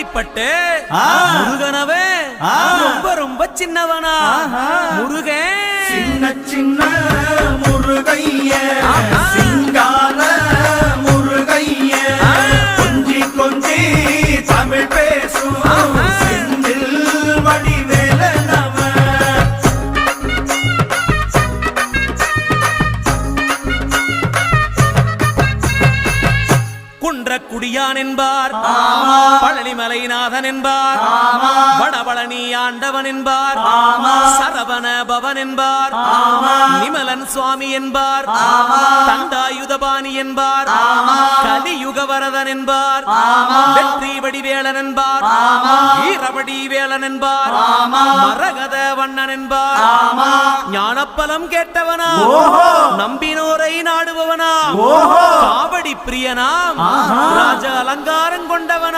அப்படிப்பட்டு முருகனவே ரொம்ப ரொம்ப சின்னவனா முருகன் சின்ன சின்ன முருகைய சிங்கார முருகைய கொஞ்சி கொஞ்சி தமிழ் பேசும் செந்தில் வடிவேலனவ குன்றக்குடியான் என்பார், பழனிமலைநாதன் என்பார், வடபழனி ஆண்டவன் என்பார், சரவண பவன் என்பார், நிமலன் சுவாமி என்பார், தண்டாயுதபாணி என்பார், கலியுகவரதன் என்பார், வெற்றி வடிவேலன் என்பார், வீரவடி வேலன் என்பார், மரகத வண்ணன் என்பார், ஞானப்பலம் கேட்டவனா, நம்பினோரை நாடுபவனா, காவடி பிரியனாம், ராஜ அலங்காரம் கொண்டவனா.